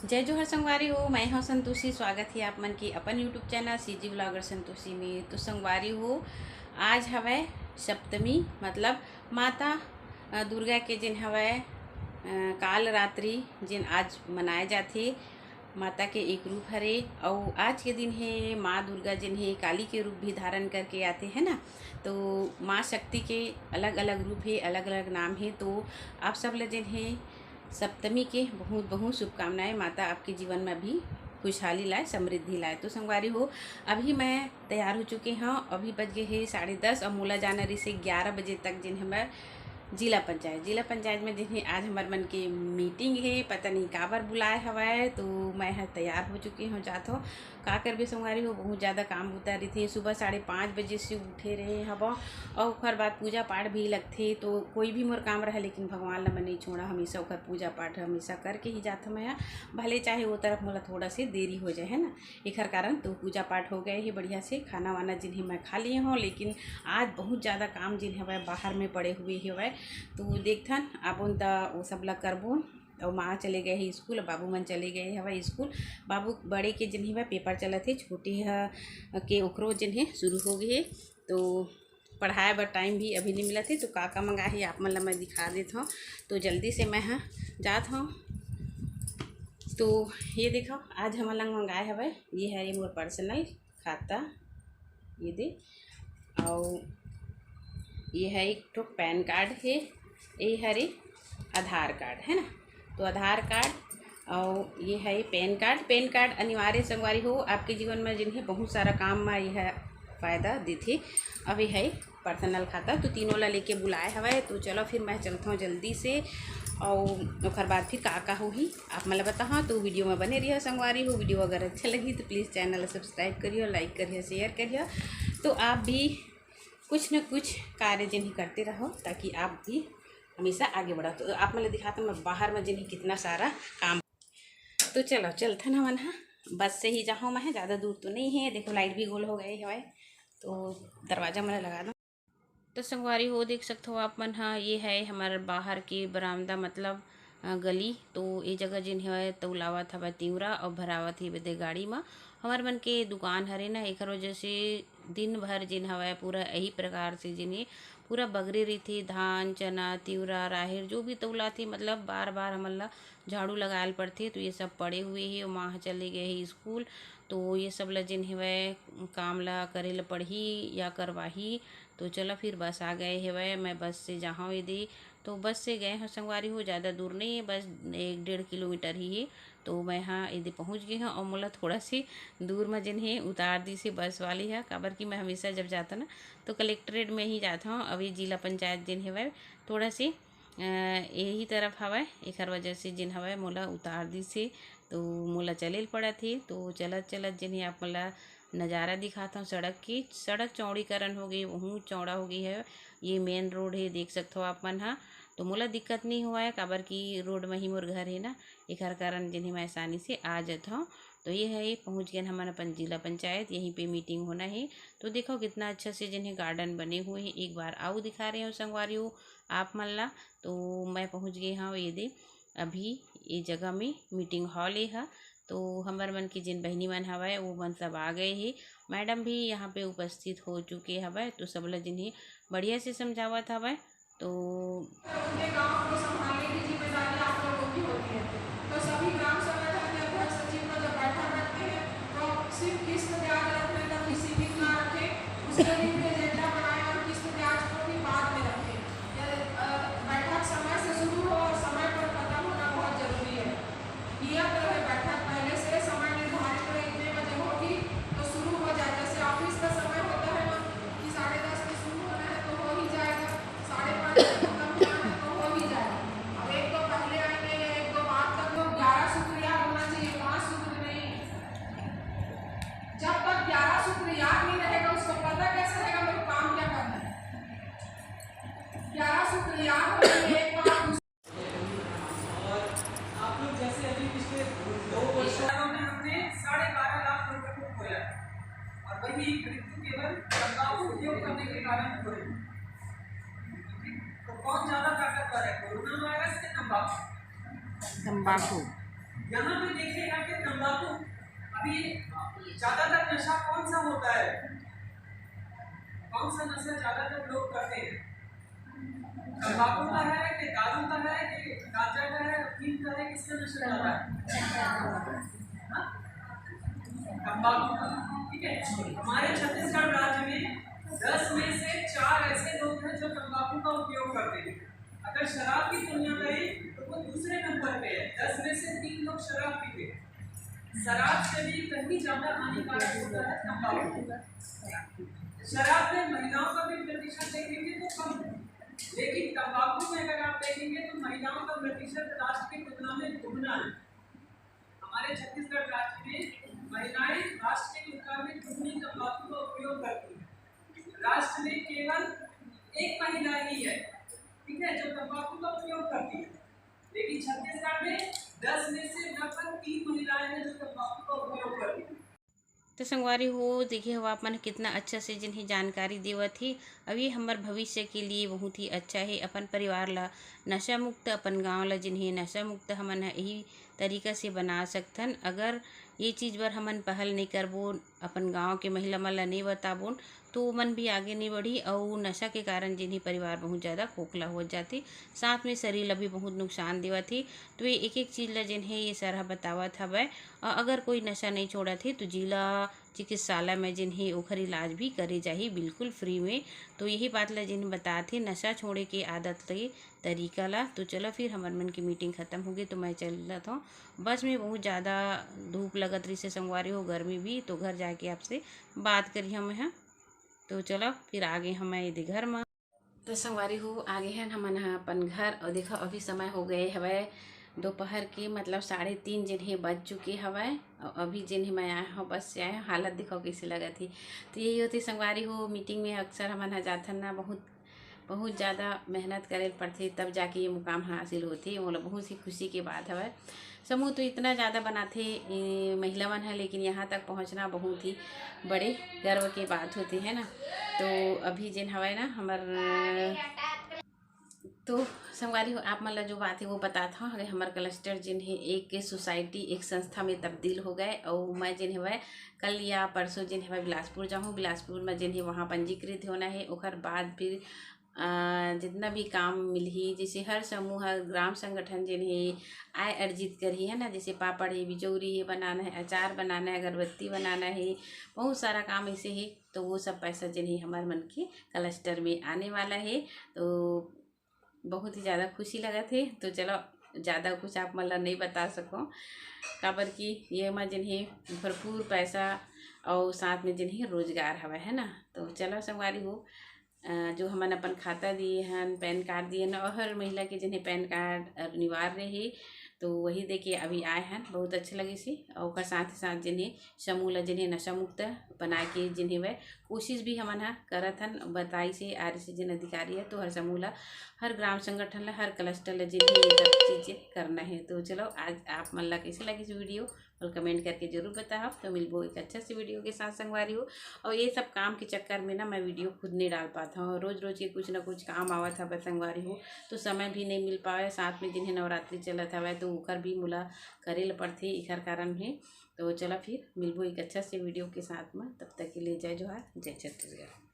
जय जोहर संगवारी हो। मैं हूँ संतोषी। स्वागत है आप मन की अपन YouTube channel CG blogger Santoshi में। तो संगवारी हो, आज हवै सप्तमी, मतलब माता दुर्गा के जिन हवै काल रात्रि जिन आज मनाए जाते। माता के एक रूप हरे और आज के दिन है माँ दुर्गा जिन है काली के रूप भी धारण करके आते हैं ना। तो माँ शक्ति के अलग अलग रूप है, अलग अलग नाम है। तो आप सब ल जिन है सप्तमी के बहुत बहुत शुभकामनाएं। माता आपके जीवन में भी खुशहाली लाए, समृद्धि लाए। तो संगवारी हो, अभी मैं तैयार हो चुके हैं। अभी बज गए हैं 10:30 और मोला जाना रही से 11 बजे तक जिन हमें जिला पंचायत में जिन्हें आज हमारे मन के मीटिंग है। पता नहीं काबर बुलाए हवाए। तो मैं तैयार हो चुकी हूँ, जात हो का कर भी संगवारी हो। बहुत ज़्यादा काम होता रही थे। सुबह 5:30 बजे से उठे रहे हवा और ओकर बाद पूजा पाठ भी लगते। तो कोई भी मोर काम रहा, लेकिन भगवान ला मैं नहीं छोड़ा। हमेशा ओकर पूजा पाठ हमेशा करके ही जाता मैं, भले चाहे वो तरफ मोला थोड़ा से देरी हो जाए, है ना। एक कारण तो पूजा पाठ हो गए ही बढ़िया से। खाना वाना जिन्हें मैं खा लिए हूँ, लेकिन आज बहुत ज़्यादा काम जिन हवा बाहर में पड़े हुए हवा। तो देखथन अपन तो वो सब ला करबो। और माँ चले गए हैं स्कूल, बाबू मन चले गए हवा स्कूल। बाबू बड़े के जिन्हें वह पेपर चलत है, छोटे के ओकरो जिन्हें शुरू हो गए। तो पढ़ाए बर टाइम भी अभी नहीं मिला थे। तो का मंगाए है आप मन ला मैं दिखा देता हूँ। तो जल्दी से मैं जात हूँ। तो ये देखो आज हम लंग मंगाए हवा। ये है मोर पर्सनल खाता, ये दे। और ये है एक तो पैन कार्ड है, ये हरे आधार कार्ड है ना। तो आधार कार्ड और ये है पैन कार्ड अनिवार्य संगवारी हो आपके जीवन में, जिन्हें बहुत सारा काम में यह फ़ायदा देती। अभी है पर्सनल खाता। तो तीनों ला लेके बुलाए हवा। तो चलो फिर मैं चलता हूँ जल्दी से। और ओकर बाद फिर का होगी आप मतलब बताओ। तो वीडियो में बने रहिए संगवारी हो। वीडियो अगर अच्छा लगी तो प्लीज़ चैनल सब्सक्राइब करिए, लाइक करिए, शेयर करिए। तो आप भी कुछ न कुछ कार्य जिन्हें करते रहो, ताकि आप भी हमेशा आगे बढ़ो। तो आप मतलब दिखाता मैं बाहर में जिन्हें कितना सारा काम। तो चलो चलता ना मन, बस से ही जाऊँ मैं, ज़्यादा दूर तो नहीं है। देखो लाइट भी गोल हो गए हवाए। तो दरवाज़ा मैंने लगा दूँ। तो संगवारी हो देख सकते हो आप मन, हाँ ये है हमारे बाहर के बरामदा, मतलब गली। तो ये जगह जिन है तौलावत हवा तिवरा और भरावत ही बदे गाड़ी में। हमारे मन के दुकान हरे ना, एक वजह से दिन भर जिन हवा पूरा यही प्रकार से जिन्हें पूरा बगरे रही थी। धान चना तिवरा राहेर जो भी तौला थी, मतलब बार बार हमला झाड़ू लगायल पड़ते। तो ये सब पड़े हुए ही और माँ चले गए ही स्कूल। तो ये सब ला जिन है काम ला करे ला पढ़ी या करवाही। तो चलो फिर बस आ गए है। मैं बस से जहाँ यदि तो बस से गए हैं संगवारी हो। ज़्यादा दूर नहीं है, बस 1-1.5 किलोमीटर ही है। तो मैं हाँ यदि पहुँच गई हूँ और मोला थोड़ा सी दूर में जिन है उतार दी से बस वाली है। काबर कि मैं हमेशा जब जाता ना तो कलेक्ट्रेट में ही जाता हूँ। अभी जिला पंचायत जिन है थोड़ा सी यही तरफ हवा, एक वजह से जिन हवा मोला उतार दी से। तो मोला चले पड़ा थी। तो चलत चलत जिन्हें आप मोला नज़ारा दिखाता हूँ सड़क की। सड़क चौड़ीकरण हो गई, बहुत चौड़ा हो गई है। ये मेन रोड है, देख सकते हो आप मन। हाँ तो मोला दिक्कत नहीं हुआ है, काबर की रोड में ही मोर घर है ना। एक कारण जिन्हें मैं आसानी से आ जाता हूँ। तो ये है पहुँच गए हमारा जिला पंचायत, यहीं पे मीटिंग होना है। तो देखो कितना अच्छा से जिन्हें गार्डन बने हुए हैं। एक बार आओ दिखा रहे हो संगवारी हो आप मन ला। तो मैं पहुँच गई हाँ ये दे अभी ये जगह में मीटिंग हॉल है। तो हमार मन की जिन बहनी मन हवा वो मन सब आ गए ही। मैडम भी यहाँ पे उपस्थित हो चुके हवा। तो सब लोग जिन्हें बढ़िया से समझावत हवा। तो उनके गांव को संभालने की जिम्मेदारी आप लोगों की होती है। तो सभी ग्राम संगठन के अध्यक्ष सचिव को जब बैठक रखते हैं तो सिर्फ किस्त ब्याज रखने तक ही सीमित ना रखें, उसके लिए भी एजेंडा बनाएं और किस्त ब्याज को भी बाद में रखें। बैठक समय से शुरू हो और समय पर खत्म होना बहुत जरूरी है। नियत रहे बैठक पहले से समय निर्धारित रहे, इतने बजे होगी तो शुरू हो जाए। जैसे ऑफिस का समय होता है ना कि 10:30 में शुरू होना है तो हो ही जाएगा, 5:30 में खत्म होना है तो हो ही जाएगा। अब एक तो पहले आएंगे या एक दो बात तक तो 11 सूत्र याद होना चाहिए, 5 सूत्र नहीं। जब तक 11 सूत्र याद नहीं रहेगा उसको पता कैसे रहेगा मेरे को काम क्या करना है। 11 सूत्र याद होना चाहिए। एक बात आप लोग जैसे अभी पिछले 2 वर्षों में हमने 12.5 लाख रुपए को खोया और वही मृत्यु केवल तंबाकू उपयोग करने के कारण हुई। तो कौन ज्यादा ताकतवर है, कोरोना वायरस या तंबाकू? तम्बाकू। यहाँ पे देखें अभी ज्यादातर नशा कौन सा होता है, कौन सा नशा ज्यादातर लोग करते हैं? तंबाकू का है कि दारू का है कि गांजा का है, अफीम का है, किसका नशा ज्यादा है? हाँ? तंबाकू का। ठीक है, हमारे छत्तीसगढ़ राज्य में 10 में से 4 ऐसे लोग हैं जो तंबाकू का उपयोग करते हैं। अगर शराब की तुलना करें तो वो दूसरे नंबर पे है, 10 में से 3 लोग शराब पीते हैं। शराब से भी कहीं ज्यादा हानिकारक होता है तंबाकू। शराब में महिलाओं का भी प्रतिशत देखेंगे तो कम है, लेकिन तंबाकू में अगर आप देखेंगे तो महिलाओं का प्रतिशत राष्ट्र की तुलना में दुगना है। हमारे छत्तीसगढ़ राज्य में महिलाएं राष्ट्र के मुकाबले दुगनी तंबाकू का उपयोग करती हैं। राष्ट्र में केवल एक महिला ही है, ठीक है, जो तंबाकू का उपयोग करती है, लेकिन छत्तीसगढ़ में 10 में से लगभग 3 महिलाएं हैं जो तंबाकू का उपयोग करती हैं। तो संगवारी हो देखिए हो आप मन कितना अच्छा से जिन्हें जानकारी देवत ही। अभी हमार भविष्य के लिए बहुत ही अच्छा है, अपन परिवार ला नशा मुक्त, अपन गांव ला जिन्हें नशा मुक्त हमन यही तरीका से बना सकथन। अगर ये चीज़ बर हमन पहल नहीं करबो, अपन गांव के महिला मन ला नहीं बताबो तो मन भी आगे नहीं बढ़ी और नशा के कारण जिन्हें परिवार बहुत ज़्यादा खोखला हो जाती, साथ में शरीर ला भी बहुत नुकसान देवत ही। तो ये एक एक चीज़ ला जिन्हें ये सरह बतावत हवै। अगर कोई नशा नहीं छोड़त है तो जिला चिकित्सालय में जिन्हें ओखर इलाज भी करे जाही बिल्कुल फ्री में। तो यही बात ला जिन्हें बताते नशा छोड़े के आदत के तरीका ला। तो चलो फिर हमार मन की मीटिंग ख़त्म हो गई तो मैं चलत हूँ। बस में बहुत ज़्यादा धूप लगत रही से संगवारी हो, गर्मी भी, तो घर जाके आपसे बात करी हम हैं। तो चलो फिर आगे हम यदि घर में तो संगवारी हो आगे हैं हमन ह अपन घर। और देखो अभी समय हो गए हवै दोपहर के, मतलब 3:30 जिन्हें बज चुके हवै। और अभी जिन्हें मैं आया हूँ बस से आया, हालत देखो कैसे लगा थी। तो यही होती संगवारी हो, मीटिंग में अक्सर हमन ह जाथन ना, बहुत ज़्यादा मेहनत करे पड़ती तब जाके ये मुकाम हासिल होती। मतलब बहुत ही खुशी की बात है। समूह तो इतना ज़्यादा बनाते महिला मन है, लेकिन यहाँ तक पहुँचना बहुत ही बड़े गर्व की बात होती है ना। तो अभी जिन हवा ना हमार तो संगवारी हो आप मतलब जो बात है वो बताता हूँ। अगर हमारे क्लस्टर जिन्हें एक सोसाइटी एक संस्था में तब्दील हो गए, और मैं जिन्हें वह कल या परसों जिन्हें वह बिलासपुर जाऊँ, बिलासपुर में जिन्हें वहाँ पंजीकृत होना है। उसके बाद फिर जितना भी काम मिली, जैसे हर समूह हर ग्राम संगठन जिन्हें आय अर्जित करी है ना, जैसे पापड़ है, बिजौरी है बनाना है, अचार बनाना है, अगरबत्ती बनाना है, बहुत सारा काम ऐसे है। तो वो सब पैसा जिन्हें हमारे मन के क्लस्टर में आने वाला है। तो बहुत ही ज़्यादा खुशी लगा थे। तो चलो ज़्यादा कुछ आप मतलब नहीं बता सको, काबर कि ये मैं जिन्हें भरपूर पैसा और साथ में जिन्हें रोजगार हवा है ना। तो चलो संगवारी हो जो हमन अपन खाता दिए हैं, पैन कार्ड दिए ना, और हर महिला के जिन्हें पैन कार्ड अनिवार्य है। तो वही देखिए अभी आए हैं, बहुत अच्छे लगे सी। और साथ ही साथ जिन्हें समूह ला जिन्हें नशा मुक्त बना के जिन्हें वह कोशिश भी हमन हा करत हन बताई से आर से जिन अधिकारी है। तो हर समूह ला, हर ग्राम संगठन ला, हर क्लस्टर ला जिन्हें ये सब चीज़ें करना है। तो चलो आज आप मन ला कैसे लगी इस वीडियो और कमेंट करके जरूर बताओ। तो मिलबो एक अच्छा सी वीडियो के साथ संगवारी हो। और ये सब काम के चक्कर में ना मैं वीडियो खुद नहीं डाल पाता हूँ, रोज़ रोज़ के कुछ ना कुछ काम आवा था बस संगवारी हो, तो समय भी नहीं मिल पावे। साथ में जिन्हें नवरात्रि चलत हवा तो ओकर भी मुला करे ल पड़थे, इखर कारण है। तो चलो फिर मिलबो एक अच्छा से वीडियो के साथ में, तब तक के लिए जय जोहार, जय छत्तीसगढ़।